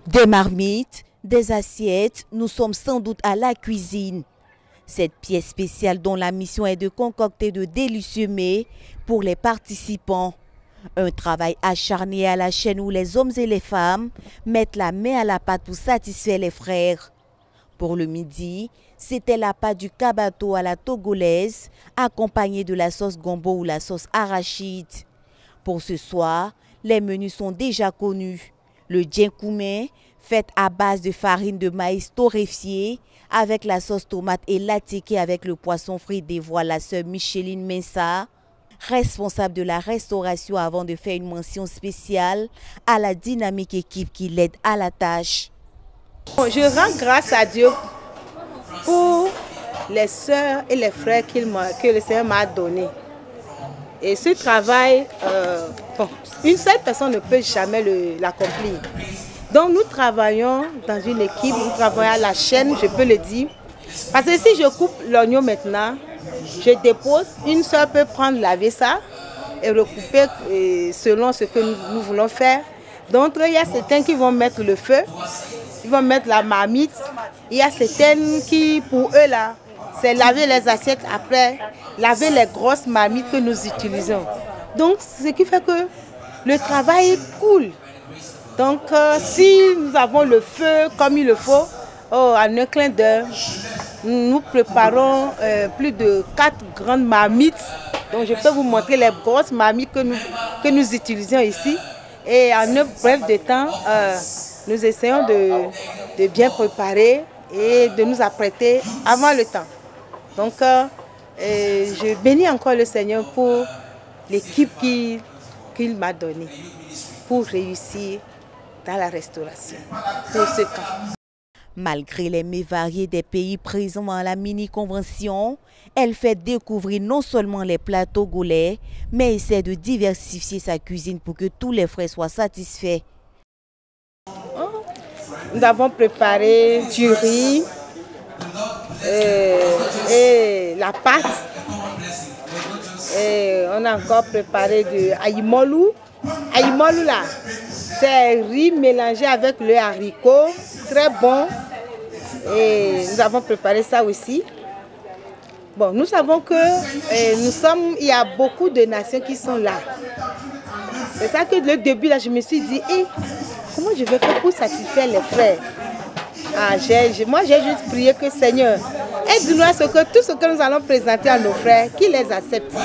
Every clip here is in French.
Des marmites, des assiettes, nous sommes sans doute à la cuisine. Cette pièce spéciale dont la mission est de concocter de délicieux mets pour les participants. Un travail acharné à la chaîne où les hommes et les femmes mettent la main à la pâte pour satisfaire les frères. Pour le midi, c'était la pâte du kabato à la togolaise, accompagnée de la sauce gombo ou la sauce arachide. Pour ce soir, les menus sont déjà connus. Le djenkoumé, fait à base de farine de maïs torréfiée, avec la sauce tomate et l'attiqué avec le poisson frit, dévoile la sœur Micheline Mensa, responsable de la restauration, avant de faire une mention spéciale à la dynamique équipe qui l'aide à la tâche. Je rends grâce à Dieu pour les sœurs et les frères que le Seigneur m'a donné. Et ce travail, une seule personne ne peut jamais l'accomplir. Donc nous travaillons dans une équipe, nous travaillons à la chaîne, je peux le dire. Parce que si je coupe l'oignon maintenant, je dépose, une sœur peut prendre, laver ça et recouper selon ce que nous voulons faire. Donc il y a certains qui vont mettre le feu, ils vont mettre la marmite. Il y a certaines qui, pour eux là, c'est laver les assiettes après, laver les grosses marmites que nous utilisons. Donc ce qui fait que le travail coule. Donc si nous avons le feu comme il le faut, en un clin d'œil, nous préparons plus de 4 grandes marmites. Donc je peux vous montrer les grosses marmites que nous utilisons ici. Et en un bref de temps, nous essayons de bien préparer et de nous apprêter avant le temps. Donc je bénis encore le Seigneur pour l'équipe qu'il m'a donnée pour réussir dans la restauration pour ce camp. Malgré les mets variés des pays présents dans la mini-convention, elle fait découvrir non seulement les plats togolais, mais essaie de diversifier sa cuisine pour que tous les frères soient satisfaits. Nous avons préparé du riz et la pâte. Et on a encore préparé du aïmolou. Aïmolou là, c'est riz mélangé avec le haricot, très bon. Et nous avons préparé ça aussi. Bon, nous savons que il y a beaucoup de nations qui sont là. C'est ça que le début là, je me suis dit, comment je vais faire pour satisfaire les frères? Moi j'ai juste prié que Seigneur, aide-nous à ce que tout ce que nous allons présenter à nos frères, qu'ils les acceptent.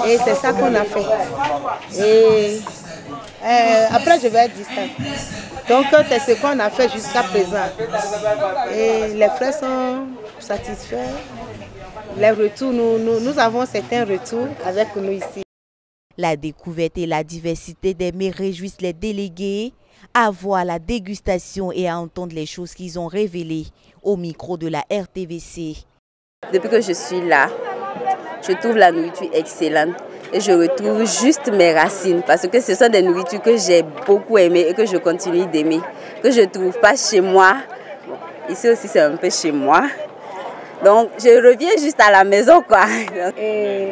Et c'est ça qu'on a fait. Et après je vais dire ça. Donc c'est ce qu'on a fait jusqu'à présent. Et les frères sont satisfaits. Les retours, nous avons certains retours avec nous ici. La découverte et la diversité des mets réjouissent les délégués à voir la dégustation et à entendre les choses qu'ils ont révélées au micro de la RTVC. Depuis que je suis là, je trouve la nourriture excellente et je retrouve juste mes racines parce que ce sont des nourritures que j'ai beaucoup aimées et que je continue d'aimer, que je ne trouve pas chez moi. Bon, ici aussi c'est un peu chez moi. Donc je reviens juste à la maison quoi. Et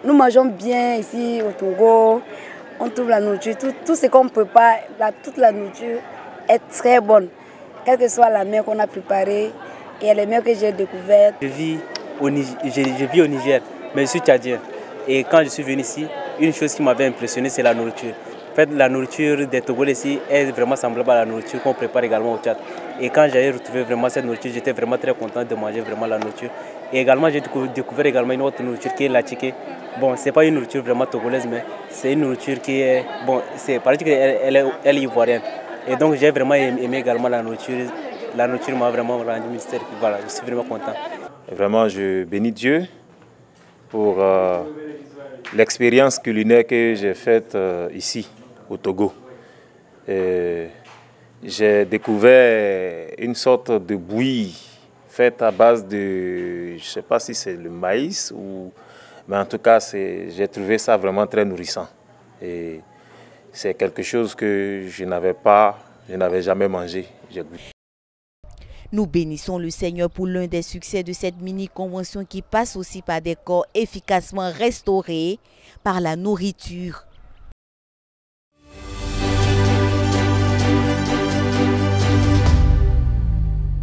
nous mangeons bien ici au Togo. On trouve la nourriture, tout ce qu'on prépare, toute la nourriture est très bonne. Quelle que soit la mer qu'on a préparée et les mers que j'ai découvertes. Je vis au Niger, mais je suis tchadien. Et quand je suis venu ici, une chose qui m'avait impressionné, c'est la nourriture. En fait, la nourriture des Togolais ici est vraiment semblable à la nourriture qu'on prépare également au Tchad. Et quand j'ai retrouvé vraiment cette nourriture, j'étais vraiment très content de manger vraiment la nourriture. Et également, j'ai découvert également une autre nourriture qui est la tchiké. Bon, ce n'est pas une nourriture vraiment togolaise, mais c'est une nourriture qui est... Bon, c'est paraît qu'elle est ivoirienne. Et donc, j'ai vraiment aimé également la nourriture. La nourriture m'a vraiment rendu mystère. Voilà, je suis vraiment content. Et vraiment, je bénis Dieu pour l'expérience culinaire que j'ai faite ici, au Togo. J'ai découvert une sorte de bouillie faite à base de... Je ne sais pas si c'est le maïs ou... Mais en tout cas, j'ai trouvé ça vraiment très nourrissant. Et c'est quelque chose que je n'avais jamais mangé. Nous bénissons le Seigneur pour l'un des succès de cette mini-convention qui passe aussi par des corps efficacement restaurés par la nourriture.